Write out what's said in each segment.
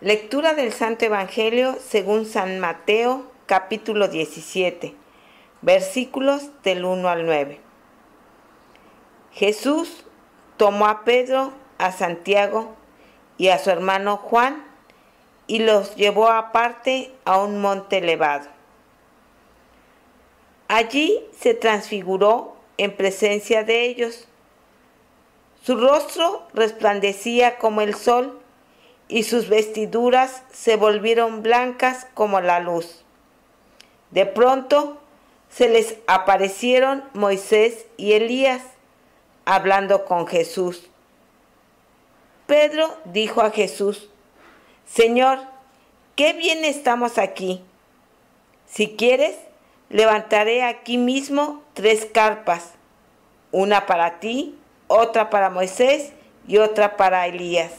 Lectura del Santo Evangelio según San Mateo, capítulo 17, versículos del 1 al 9. Jesús tomó a Pedro, a Santiago y a su hermano Juan y los llevó aparte a un monte elevado. Allí se transfiguró en presencia de ellos. Su rostro resplandecía como el sol y sus vestiduras se volvieron blancas como la luz. De pronto se les aparecieron Moisés y Elías, hablando con Jesús. Pedro dijo a Jesús: Señor, qué bien estamos aquí. Si quieres, levantaré aquí mismo 3 carpas, una para ti, otra para Moisés y otra para Elías.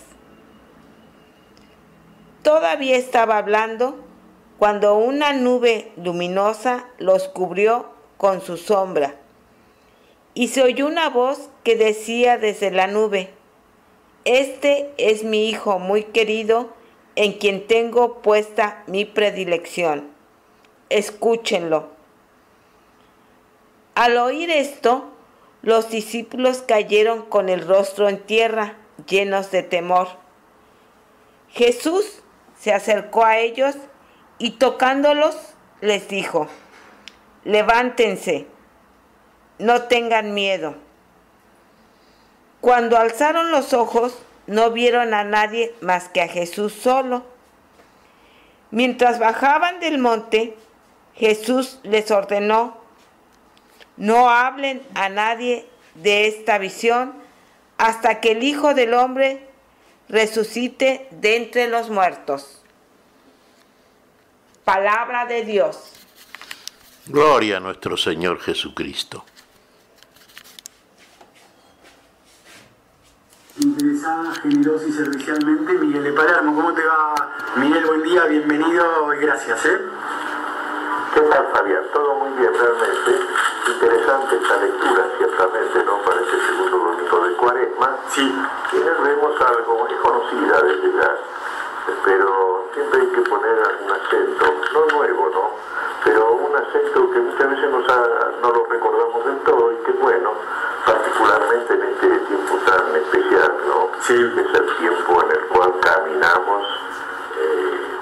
Todavía estaba hablando cuando una nube luminosa los cubrió con su sombra, y se oyó una voz que decía desde la nube: Este es mi Hijo muy querido, en quien tengo puesta mi predilección. Escúchenlo. Al oír esto, los discípulos cayeron con el rostro en tierra, llenos de temor. Jesús se acercó a ellos y tocándolos les dijo: Levántense, no tengan miedo. Cuando alzaron los ojos, no vieron a nadie más que a Jesús solo. Mientras bajaban del monte, Jesús les ordenó: No hablen a nadie de esta visión hasta que el Hijo del Hombre resucite de entre los muertos. Palabra de Dios. Gloria a nuestro Señor Jesucristo. Interesada, generosa y servicialmente, Miguel de Palermo. ¿Cómo te va, Miguel? Buen día, bienvenido y gracias, ¿Qué tal, Fabián? Todo muy bien, realmente. Interesante esta lectura, ciertamente, ¿no? Para este segundo domingo de Cuaresma. Sí. Y en él vemos algo, es conocida desde ya, pero siempre hay que poner un acento, no nuevo, ¿no? Pero un acento que muchas veces no lo recordamos del todo y que bueno, particularmente en este tiempo tan especial, ¿no? Sí. Es el tiempo en el cual caminamos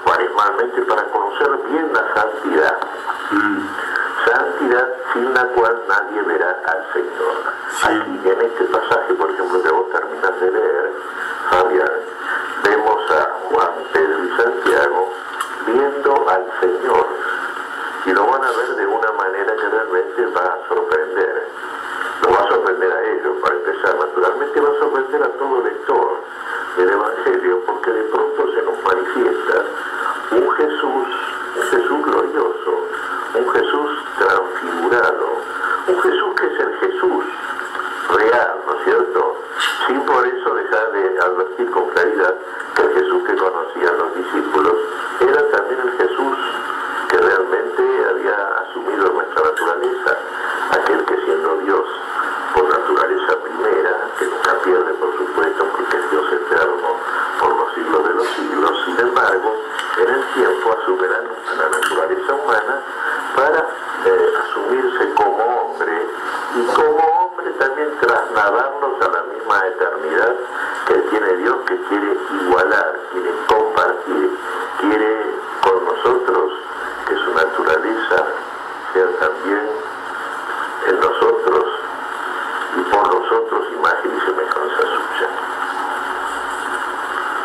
cuaresmalmente para conocer bien la santidad. Santidad sin la cual nadie verá al Señor. Sí. Aquí en este pasaje, por ejemplo, que vos terminas de leer, Fabián, vemos a Juan, Pedro y Santiago viendo al Señor, y lo van a ver de una manera que realmente va a sorprender. Lo va a sorprender a ellos, para empezar, naturalmente va a sorprender a todo lector del Evangelio, porque de pronto se nos manifiesta un Jesús glorioso, un Jesús transfigurado, un Jesús que es el Jesús real, ¿no es cierto? Sin por eso dejar de advertir con claridad que el Jesús que conocían los discípulos era también el Jesús que realmente había asumido nuestra naturaleza, aquel que siendo Dios por naturaleza primera, que nunca pierde por supuesto porque es Dios eterno por los siglos de los siglos, sin embargo, en el tiempo asume la naturaleza humana para asumirse como hombre y como hombre también trasladarnos a la misma eternidad que tiene Dios, que quiere igualar, quiere compartir, quiere con nosotros que su naturaleza sea también en nosotros y por nosotros imagen y semejanza suya.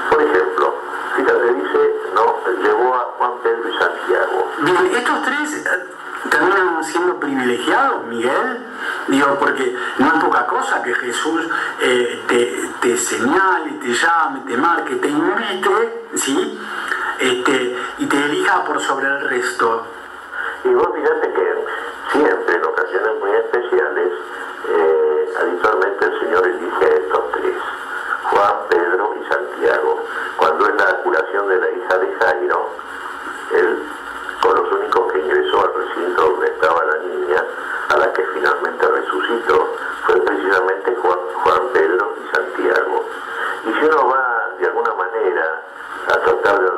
Por ejemplo, fíjate, dice, no, llevó a Juan, Pedro y Santiago. Bien, estos 3 terminan siendo privilegiados, Miguel. Digo, porque no es poca cosa que Jesús te señale, te llame, te marque, te invite, ¿sí? Y te elija por sobre el resto. Y vos fíjate que siempre, en ocasiones muy especiales, habitualmente el Señor elige a estos 3, Juan, Pedro y Santiago. Cuando es la curación de la hija de Jairo, él, con los únicos que ingresó al recinto donde estaba la niña, a la que finalmente resucitó, fue precisamente Juan, Pedro y Santiago. Y si uno va de alguna manera a tratar de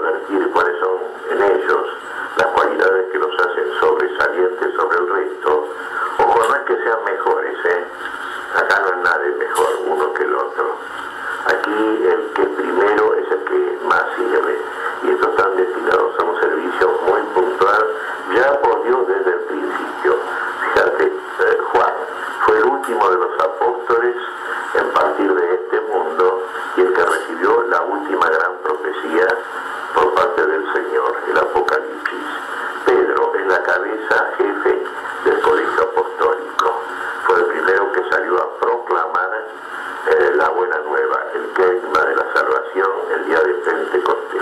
buena nueva, el querigma de la salvación, el día de Pentecostés.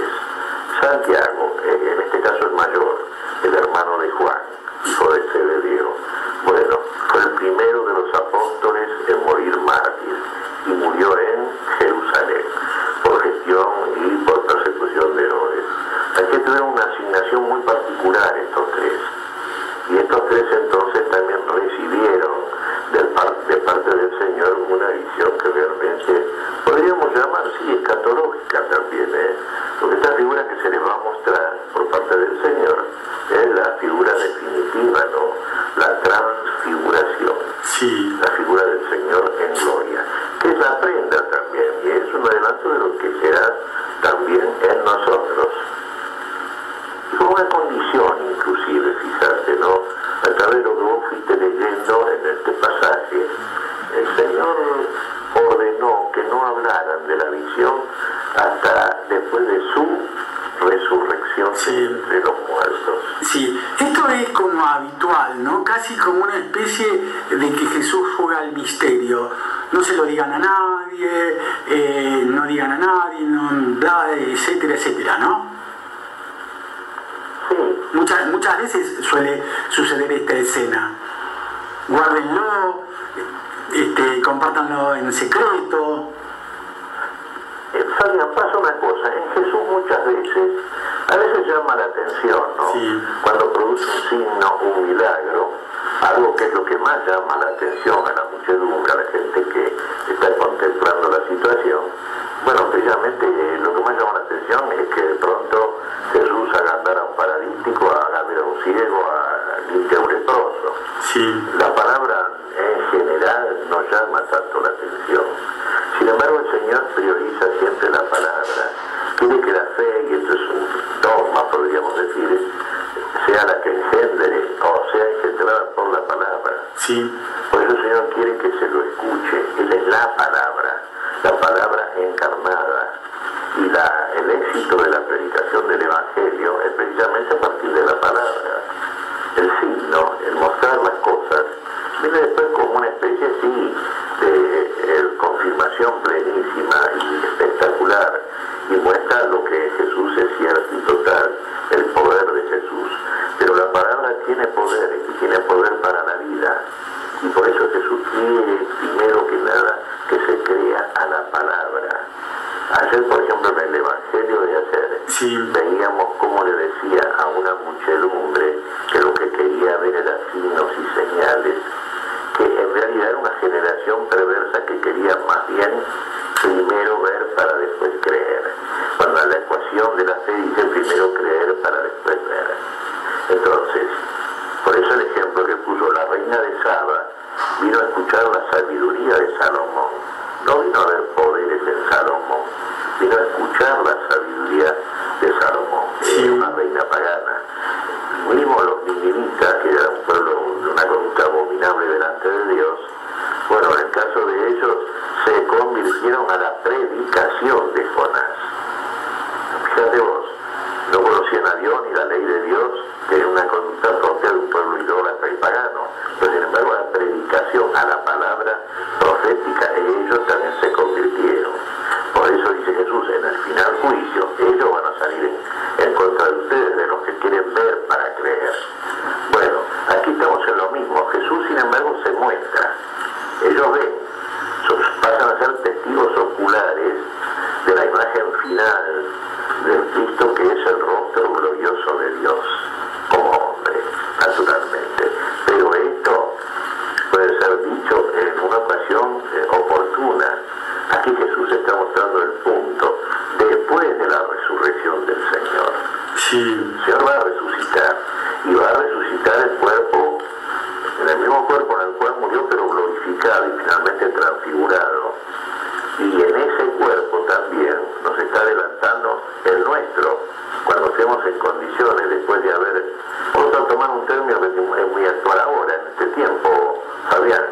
Santiago, en este caso el mayor, el hermano de Juan, hijo de Zebedeo, bueno, fue el primero de los apóstoles en morir mártir y murió en Jerusalén por gestión y por persecución de Herodes. Aquí tuvieron una asignación muy particular estos tres, y estos tres entonces también recibieron de parte del Señor una visión que realmente podríamos llamar, sí, escatológica también, porque esta figura que se les va a mostrar por parte del Señor es la figura definitiva, ¿no? La transfiguración, Sí. la figura del Señor en gloria, que es la prenda también, y es un adelanto de lo que será también en nosotros. Y con una condición inclusive, fíjate, ¿no? A través de lo que vos fuiste leyendo en este pasaje, el Señor ordenó que no hablaran de la visión hasta después de su resurrección entre los muertos. Sí, esto es como habitual, ¿no? Casi como una especie de que Jesús juega al misterio. No se lo digan a nadie, no digan a nadie, no, bla, etcétera, etcétera, ¿no? Sí. Muchas veces suele suceder esta escena. Guárdenlo, compártanlo en secreto. Fabián, pasa una cosa, en Jesús muchas veces, a veces llama la atención, ¿no? Sí. Cuando produce un signo, un milagro, algo que es lo que más llama la atención a la muchedumbre, a la gente que está contemplando la situación. Bueno, precisamente lo que más llama la atención es que de pronto Jesús haga andar a un paralítico, haga ver a un ciego, limpia a un leproso. Sí. La palabra en general no llama tanto la atención. Sin embargo, el Señor prioriza siempre la palabra. Quiere que la fe, y esto es un dogma, podríamos decir, sea la que engendre, o sea engendrada por la palabra. Sí. Por eso el Señor quiere que se lo escuche. Él es la palabra encarnada. Y el éxito de la predicación del Evangelio es precisamente a partir de la palabra. El signo, el mostrar las cosas, viene después como una especie, sí, de confirmación plenísima y espectacular, y muestra lo que Jesús es cierto y total, el poder de Jesús. Pero la palabra tiene poder, y tiene poder para la vida, y por eso Jesús quiere, primero que nada, que se crea a la palabra. Ayer, por ejemplo, en el Evangelio de ayer, Sí. veíamos cómo le decía a una muchedumbre que lo que quería ver era signos y señales, que en realidad era una generación perversa que quería más bien primero ver para después creer. Cuando la ecuación de la fe dice primero creer para después ver. Entonces, por eso el ejemplo que puso la reina de Saba vino a escuchar la sabiduría de Salomón. No vino a ver poderes en Salomón, vino a escuchar la sabiduría de Salomón, que era una reina pagana. Mismo los ninivitas, que era un pueblo de una conducta abominable delante de Dios, bueno, en el caso de ellos, se convirtieron a la predicación de Jonás. Fíjate vos, no conocían a Dios ni la ley de Dios, que era una conducta propia de un pueblo idólatra y pagano. Pero sin embargo, la predicación a la palabra profética, ellos también se convirtieron. Por eso dice Jesús, en el final juicio, ellos van a salir en contra de ustedes, de los que quieren ver para creer. Bueno, aquí estamos en lo mismo. Jesús, sin embargo, se muestra. Ellos ven, pasan a ser testigos oculares de la imagen final del Cristo, que es el rostro glorioso de Dios, como hombre, naturalmente. Pero esto puede ser dicho en una ocasión oportuna. Aquí Jesús está mostrando el punto después de la resurrección del Señor. Sí. El Señor va a resucitar, y va a resucitar el cuerpo, en el mismo cuerpo en el cual murió, pero glorificado y finalmente transfigurado. Y en ese cuerpo también nos está adelantando el nuestro, cuando estemos en condiciones, después de haber, vamos a tomar un término que es muy actual ahora, en este tiempo, Fabián,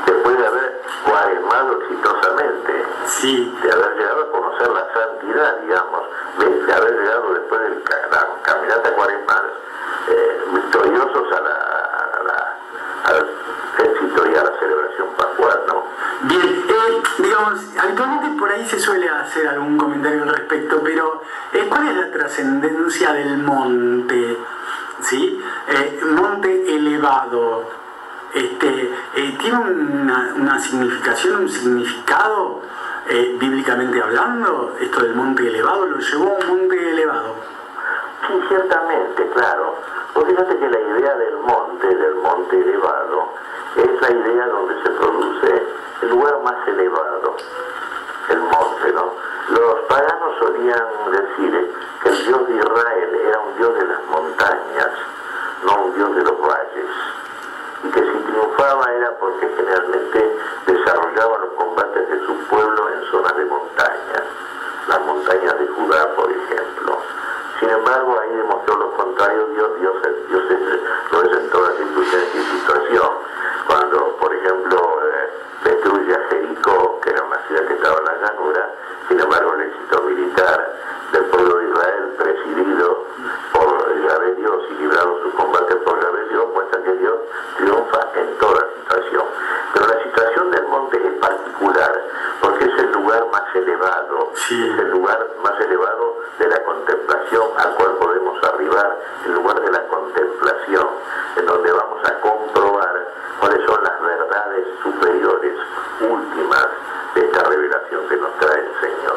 después de haber cuaresmado exitosamente, Sí. de haber llegado a conocer la santidad, digamos, de haber llegado después de la caminata cuaresmal, victoriosos al éxito y a la celebración pascual, ¿no? Bien, digamos, había Habitualmente por ahí se suele hacer algún comentario al respecto, pero ¿cuál es la trascendencia del monte? ¿Sí? Monte elevado. ¿Tiene una significación, un significado bíblicamente hablando? Esto del monte elevado, ¿lo llevó a un monte elevado? Sí, ciertamente, claro. Pues fíjate que la idea del monte elevado, es la idea donde se produce el lugar más elevado, el monte, ¿no? Los paganos solían decir que el Dios de Israel era un Dios de las montañas, no un Dios de los valles, y que si triunfaba era porque generalmente desarrollaba los combates de su pueblo en zonas de montaña, las montañas de Judá, por ejemplo. Sin embargo, ahí demostró lo contrario. Dios lo es en toda circunstancia y situación. Cuando, por ejemplo, destruye a Jericó, que era una ciudad que estaba en la llanura, sin embargo, el éxito militar del pueblo de Israel, presidido por Yahvé Dios y librado sus combates por Yahvé Dios, muestra que Dios triunfa en toda situación. Pero la situación del monte es particular, porque es el lugar más elevado, sí. Es el lugar más elevado de la contemplación al cual podemos arribar, el lugar de la contemplación, en donde vamos a comprobar cuáles son las verdades superiores, últimas, de esta revelación que nos trae el Señor.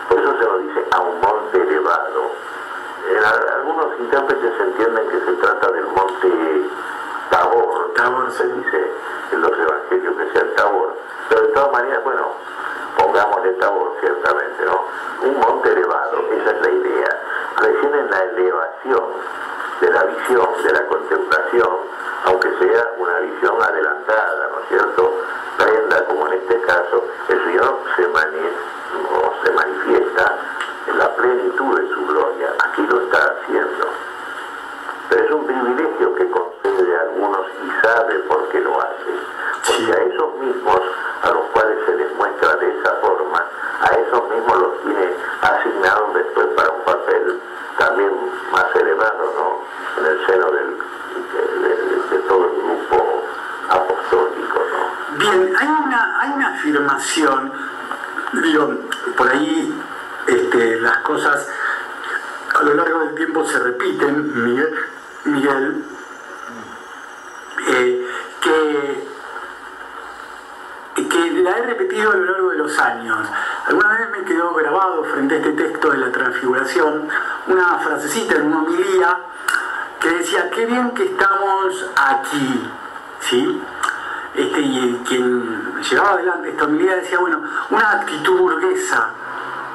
Por eso se nos dice a un monte elevado. Algunos intérpretes entienden que se trata del monte Tabor, se dice en los evangelios que sea el Tabor, pero de todas maneras, bueno, pongámosle Tabor ciertamente, ¿no? Un monte elevado, esa es la idea. Recién en la elevación de la visión, de la contemplación, aunque sea una visión adelantada, ¿no es cierto? Prenda, como en este caso, el Señor se manifiesta en la plenitud de su gloria. Aquí lo está haciendo. Pero es un privilegio que concede a algunos y sabe por qué lo hace. Porque a esos mismos, a los cuales se les muestra de esa forma, a esos mismos los tiene asignados después para un papel también más elevado, ¿no? En el seno de todo el grupo apostólico, ¿no? Bien, hay una afirmación, digo, por ahí las cosas a lo largo del tiempo se repiten, Miguel, que la he repetido a lo largo de los años. Alguna vez me quedó grabado frente a este texto de la Transfiguración una frasecita en una homilía que decía: qué bien que estamos aquí, ¿sí? Y quien llevaba adelante esta homilía decía, bueno, una actitud burguesa,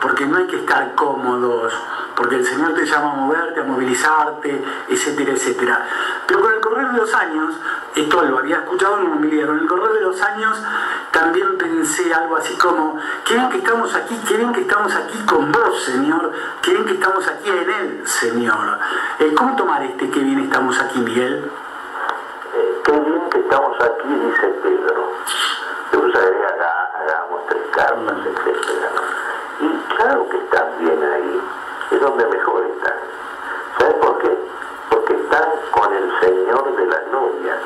porque no hay que estar cómodos, porque el Señor te llama a moverte, a movilizarte, etcétera, etcétera. Pero con el correr de los años, esto lo había escuchado en una homilía, con el correr de los años también pensé algo así como: qué bien que estamos aquí, qué bien que estamos aquí con vos, Señor, qué bien que estamos aquí en Él, Señor. ¿Cómo tomar qué bien estamos aquí, Miguel? Qué bien que estamos aquí, dice Pedro. Te usaré hagamos 3 carpas, etcétera, ¿no? Y claro que están bien ahí, es donde mejor están. ¿Sabes por qué? Porque están con el Señor de la gloria,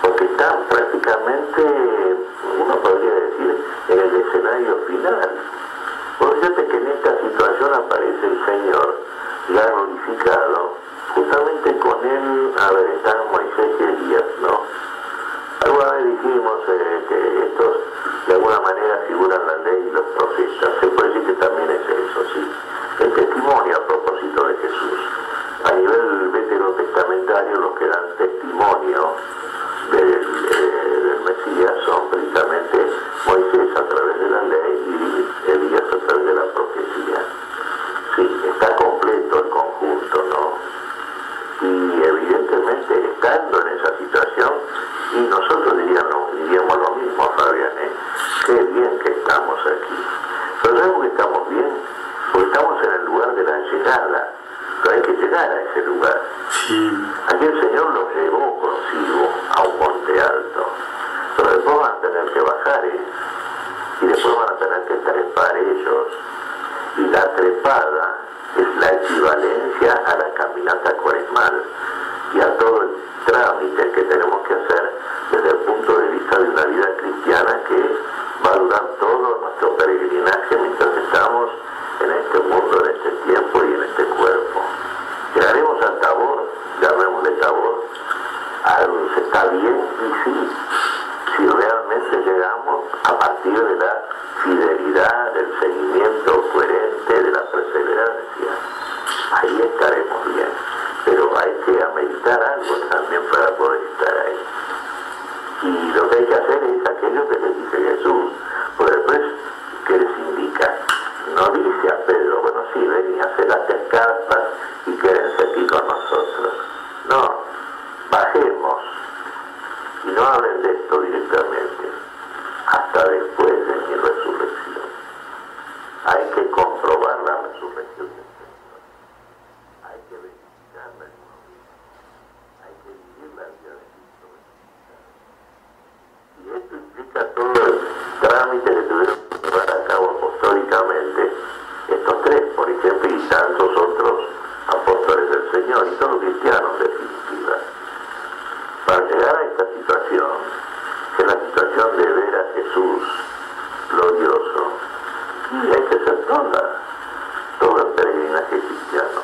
porque están prácticamente, uno podría decir, en el escenario final. Pues fíjate que en esta situación aparece el Señor ya glorificado, justamente con él, están Moisés y Elías, ¿no? Alguna vez dijimos que estos de alguna manera figuran la ley y los profetas. Se puede decir que también es eso, sí. El testimonio a propósito de Jesús. A nivel veterotestamentario, los que dan testimonio del Mesías son precisamente Moisés a través de la ley y Elías a través de la profecía. Sí, está completo el conjunto, ¿no? Y evidentemente, estando en esa situación, y nosotros diríamos lo mismo, Fabián, qué bien que estamos aquí. Pero ¿sabemos que estamos bien? Porque estamos en el lugar de la llegada, pero hay que llegar a ese lugar. Sí. Aquí el Señor los llevó consigo a un monte alto, pero después van a tener que bajar, y después van a tener que trepar ellos, y la trepada es la equivalencia a la caminata cuaresmal y a todo el trámite que tenemos que hacer desde el punto de vista de una vida cristiana que va a durar todo nuestro peregrinaje mientras estamos en este mundo, en este tiempo y en este cuerpo. Llegaremos al Tabor, llamémosle Tabor, está bien y sí, si realmente llegamos a partir de la fidelidad, del seguimiento coherente, de la perseverancia, ahí estaremos bien. Pero hay que ameritar algo también para poder estar ahí. Y lo que hay que hacer es aquello que les dice Jesús, por después que les indica. No dice a Pedro, bueno, sí, ven y hacen las carpas y quédense aquí con nosotros. No, bajemos y no hablen de esto directamente hasta después de mi resurrección. Hay que comprobar la resurrección del Señor. Hay que verificarla en uno mismo. Hay que vivir la vida de Cristo resucitado. Y esto implica todo el trámite que tuvieron que llevar a cabo apostólicamente estos tres, por ejemplo, y tantos otros apóstoles del Señor y todos los cristianos en definitiva. Para llegar a esta situación, que es la situación de ver a Jesús glorioso, y hay que hacer todo el peregrinaje cristiano.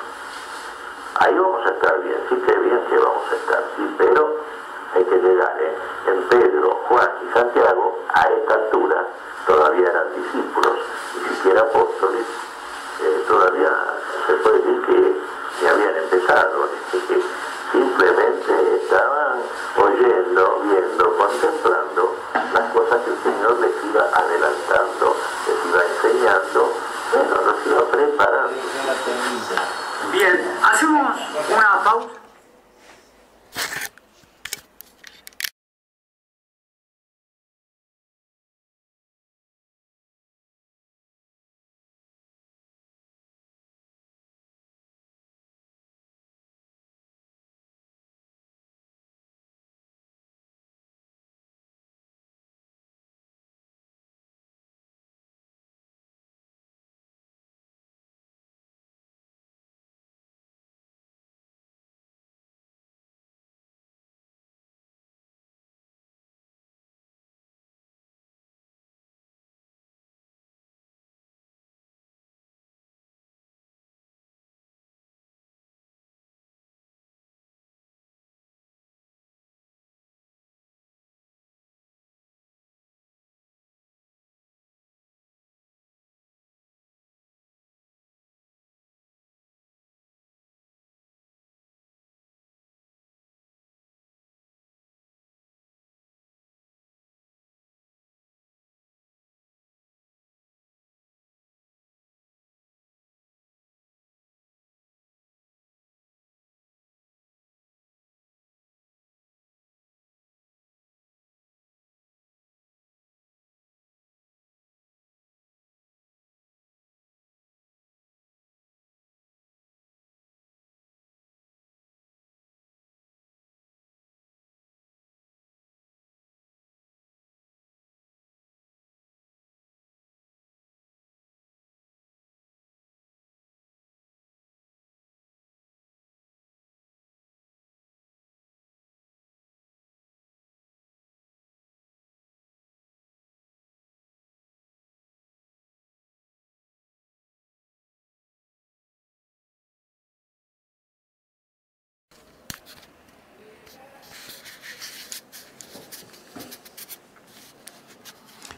Ahí vamos a estar bien, sí que bien que vamos a estar, sí, pero hay que llegar, en Pedro, Juan y Santiago, a esta altura, todavía eran discípulos, ni siquiera apóstoles, todavía se puede decir que ni habían empezado, que simplemente estaban oyendo, viendo, contemplando las cosas que el Señor les iba adelantando, les iba enseñando, bueno, los iba preparando. Bien, hacemos una pausa.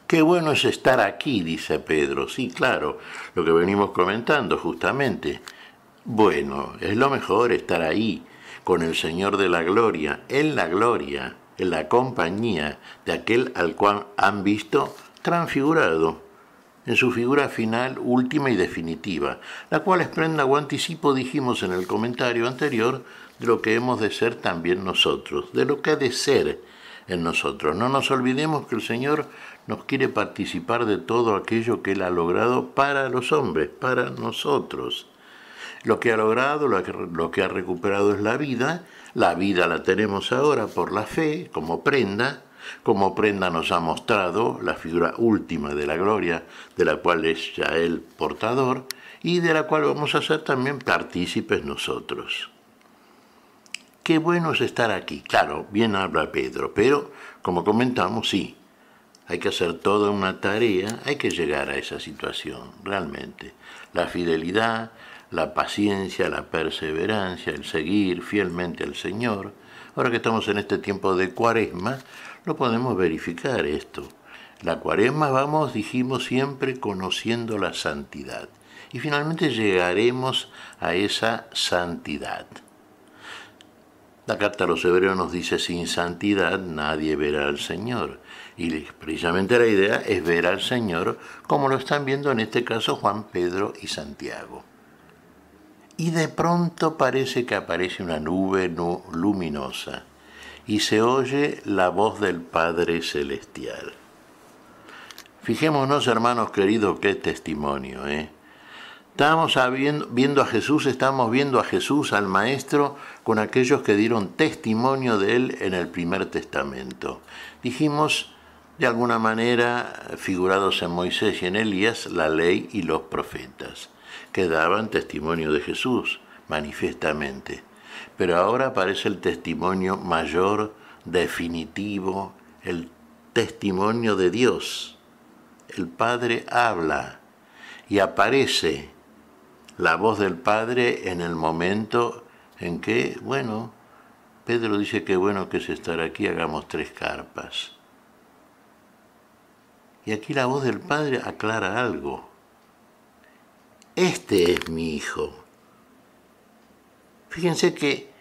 Qué bueno es estar aquí, dice Pedro. Sí, claro, lo que venimos comentando justamente. Bueno, es lo mejor estar ahí, con el Señor de la gloria, en la compañía de aquel al cual han visto transfigurado, en su figura final, última y definitiva, la cual es prenda o anticipo, dijimos en el comentario anterior, de lo que hemos de ser también nosotros, de lo que ha de ser en nosotros. No nos olvidemos que el Señor nos quiere participar de todo aquello que Él ha logrado para los hombres, para nosotros. Lo que ha logrado, lo que ha recuperado es la vida la tenemos ahora por la fe, como prenda nos ha mostrado la figura última de la gloria, de la cual es ya Él portador, y de la cual vamos a ser también partícipes nosotros. Qué bueno es estar aquí, claro, bien habla Pedro, pero, como comentamos, sí, hay que hacer toda una tarea, hay que llegar a esa situación, realmente. La fidelidad, la paciencia, la perseverancia, el seguir fielmente al Señor. Ahora que estamos en este tiempo de Cuaresma, lo podemos verificar esto. La Cuaresma vamos, dijimos siempre, conociendo la santidad. Y finalmente llegaremos a esa santidad. La carta a los Hebreos nos dice, sin santidad nadie verá al Señor. Y precisamente la idea es ver al Señor como lo están viendo en este caso Juan, Pedro y Santiago. Y de pronto parece que aparece una nube luminosa y se oye la voz del Padre Celestial. Fijémonos, hermanos queridos, qué testimonio, Estamos viendo a Jesús, al Maestro, con aquellos que dieron testimonio de Él en el Primer Testamento. Dijimos, de alguna manera, figurados en Moisés y en Elías, la ley y los profetas, que daban testimonio de Jesús, manifiestamente. Pero ahora aparece el testimonio mayor, definitivo, el testimonio de Dios. El Padre habla y aparece la voz del Padre en el momento en que, Pedro dice que bueno que es estar aquí, hagamos 3 carpas. Y aquí la voz del Padre aclara algo. Este es mi Hijo. Fíjense que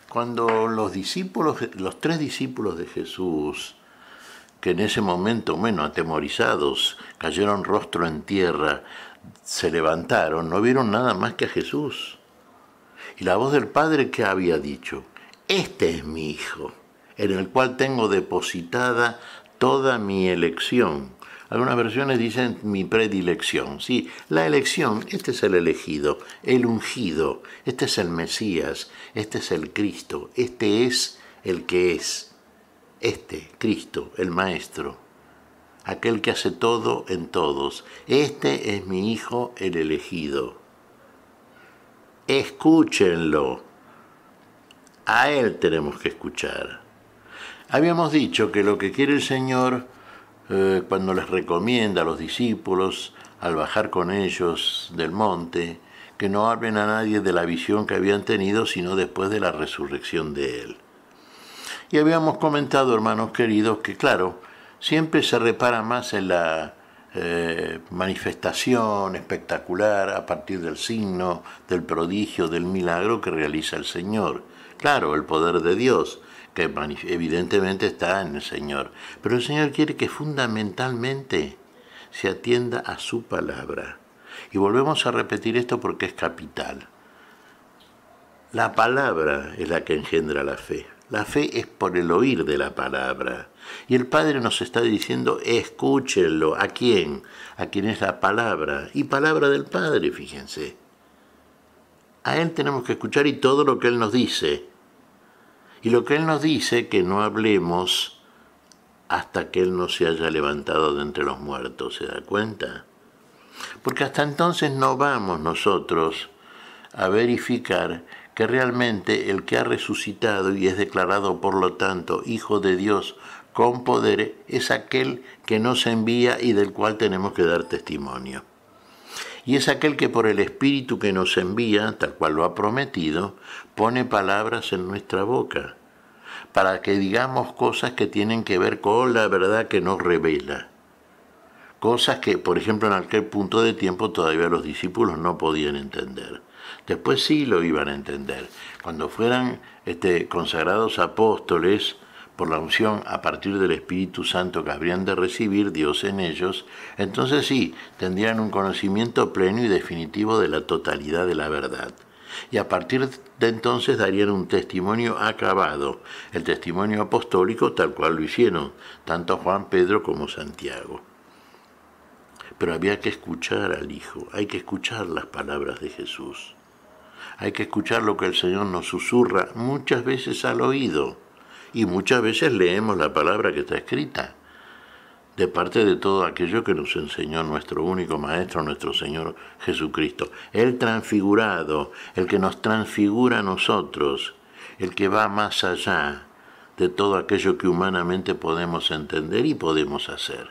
cuando los 3 discípulos de Jesús, que en ese momento, atemorizados, cayeron rostro en tierra, se levantaron, no vieron nada más que a Jesús. Y la voz del Padre, ¿qué había dicho? Este es mi Hijo, en el cual tengo depositada toda mi elección. Algunas versiones dicen mi predilección. Sí, la elección, este es el elegido, el ungido, este es el Mesías, este es el Cristo, este es el que es. Este, Cristo, el Maestro, aquel que hace todo en todos. Este es mi Hijo, el elegido. Escúchenlo. A Él tenemos que escuchar. Habíamos dicho que lo que quiere el Señor, cuando les recomienda a los discípulos, al bajar con ellos del monte, que no hablen a nadie de la visión que habían tenido, sino después de la resurrección de Él. Y habíamos comentado, hermanos queridos, que claro, siempre se repara más en la manifestación espectacular a partir del signo, del prodigio, del milagro que realiza el Señor. Claro, el poder de Dios, que evidentemente está en el Señor. Pero el Señor quiere que fundamentalmente se atienda a su palabra. Y volvemos a repetir esto porque es capital. La palabra es la que engendra la fe. La fe es por el oír de la palabra. Y el Padre nos está diciendo, escúchenlo. ¿A quién? A quien es la palabra. Y palabra del Padre, fíjense. A Él tenemos que escuchar y todo lo que Él nos dice. Y lo que Él nos dice, que no hablemos hasta que Él no se haya levantado de entre los muertos. ¿Se da cuenta? Porque hasta entonces no vamos nosotros a verificar que realmente el que ha resucitado y es declarado por lo tanto Hijo de Dios con poder es aquel que nos envía y del cual tenemos que dar testimonio. Y es aquel que por el Espíritu que nos envía, tal cual lo ha prometido, pone palabras en nuestra boca, para que digamos cosas que tienen que ver con la verdad que nos revela. Cosas que, por ejemplo, en aquel punto de tiempo todavía los discípulos no podían entender. Después sí lo iban a entender. Cuando fueran consagrados apóstoles, por la unción a partir del Espíritu Santo que habrían de recibir Dios en ellos, entonces sí, tendrían un conocimiento pleno y definitivo de la totalidad de la verdad. Y a partir de entonces darían un testimonio acabado, el testimonio apostólico tal cual lo hicieron, tanto Juan, Pedro como Santiago. Pero había que escuchar al Hijo, hay que escuchar las palabras de Jesús. Hay que escuchar lo que el Señor nos susurra muchas veces al oído. Y muchas veces leemos la palabra que está escrita, de parte de todo aquello que nos enseñó nuestro único Maestro, nuestro Señor Jesucristo. El transfigurado, el que nos transfigura a nosotros, el que va más allá de todo aquello que humanamente podemos entender y podemos hacer,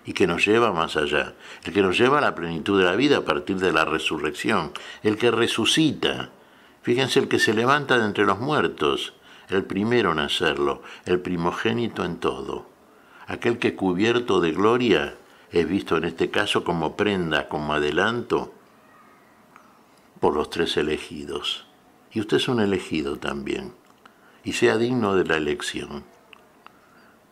y que nos lleva más allá, el que nos lleva a la plenitud de la vida a partir de la resurrección, el que resucita. Fíjense, el que se levanta de entre los muertos, el primero en hacerlo, el primogénito en todo, aquel que cubierto de gloria es visto en este caso como prenda, como adelanto por los tres elegidos. Y usted es un elegido también, y sea digno de la elección.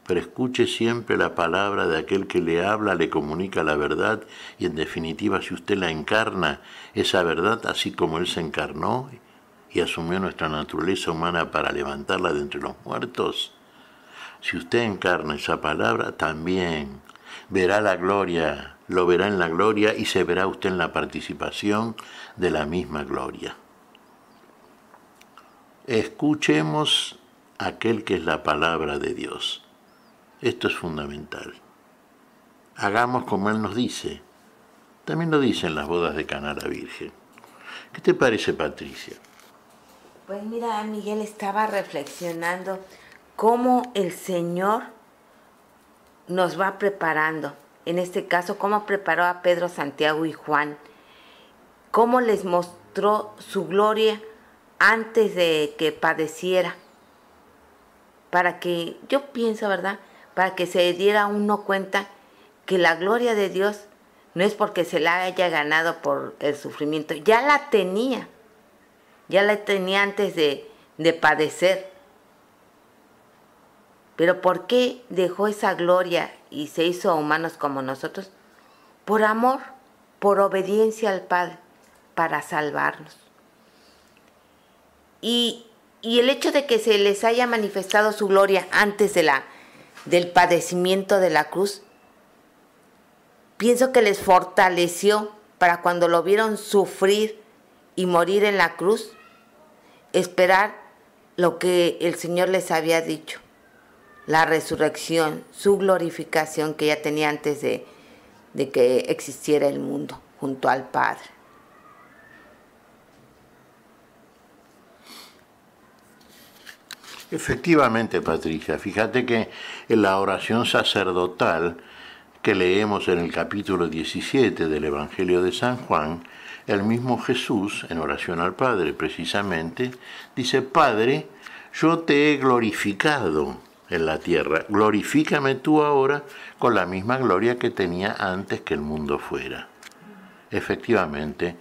Pero escuche siempre la palabra de aquel que le habla, le comunica la verdad, y en definitiva, si usted la encarna, esa verdad, así como Él se encarnó y asumió nuestra naturaleza humana para levantarla de entre los muertos, si usted encarna esa palabra, también verá la gloria, lo verá en la gloria y se verá usted en la participación de la misma gloria. Escuchemos aquel que es la palabra de Dios. Esto es fundamental. Hagamos como Él nos dice. También lo dice en las bodas de Caná la Virgen. ¿Qué te parece, Patricia? Pues mira, Miguel, estaba reflexionando cómo el Señor nos va preparando. En este caso, cómo preparó a Pedro, Santiago y Juan. Cómo les mostró su gloria antes de que padeciera. Para que, yo pienso, ¿verdad?, para que se diera uno cuenta que la gloria de Dios no es porque se la haya ganado por el sufrimiento, ya la tenía antes de padecer. Pero ¿por qué dejó esa gloria y se hizo humanos como nosotros? Por amor, por obediencia al Padre, para salvarnos. Y el hecho de que se les haya manifestado su gloria antes del padecimiento de la cruz, pienso que les fortaleció para cuando lo vieron sufrir y morir en la cruz, esperar lo que el Señor les había dicho, la resurrección, su glorificación que ya tenía antes de que existiera el mundo junto al Padre. Efectivamente, Patricia, fíjate que en la oración sacerdotal que leemos en el capítulo 17 del Evangelio de San Juan, el mismo Jesús, en oración al Padre precisamente, dice: Padre, yo te he glorificado en la tierra, glorifícame tú ahora con la misma gloria que tenía antes que el mundo fuera. Efectivamente,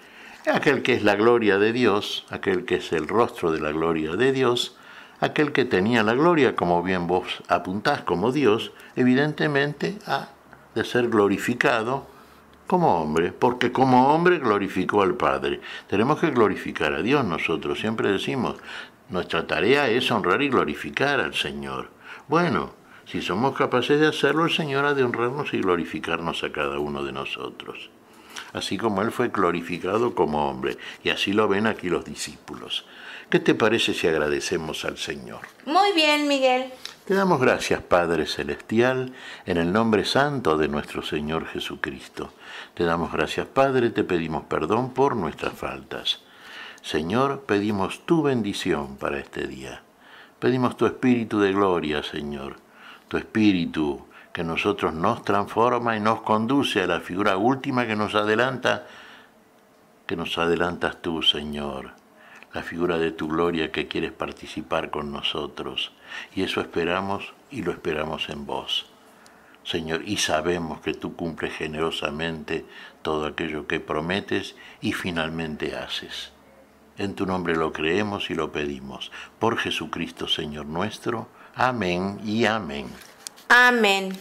aquel que es la gloria de Dios, aquel que es el rostro de la gloria de Dios, aquel que tenía la gloria, como bien vos apuntás, como Dios, evidentemente ha de ser glorificado como hombre, porque como hombre glorificó al Padre. Tenemos que glorificar a Dios nosotros, siempre decimos, nuestra tarea es honrar y glorificar al Señor. Bueno, si somos capaces de hacerlo, el Señor ha de honrarnos y glorificarnos a cada uno de nosotros. Así como Él fue glorificado como hombre, y así lo ven aquí los discípulos. ¿Qué te parece si agradecemos al Señor? Muy bien, Miguel. Te damos gracias, Padre Celestial, en el nombre santo de nuestro Señor Jesucristo. Te damos gracias, Padre, te pedimos perdón por nuestras faltas. Señor, pedimos tu bendición para este día. Pedimos tu Espíritu de gloria, Señor, tu Espíritu que nosotros nos transforma y nos conduce a la figura última que nos adelantas tú, Señor, la figura de tu gloria que quieres participar con nosotros. Y eso esperamos y lo esperamos en vos, Señor, y sabemos que tú cumples generosamente todo aquello que prometes y finalmente haces. En tu nombre lo creemos y lo pedimos. Por Jesucristo, Señor nuestro. Amén y amén. Amén.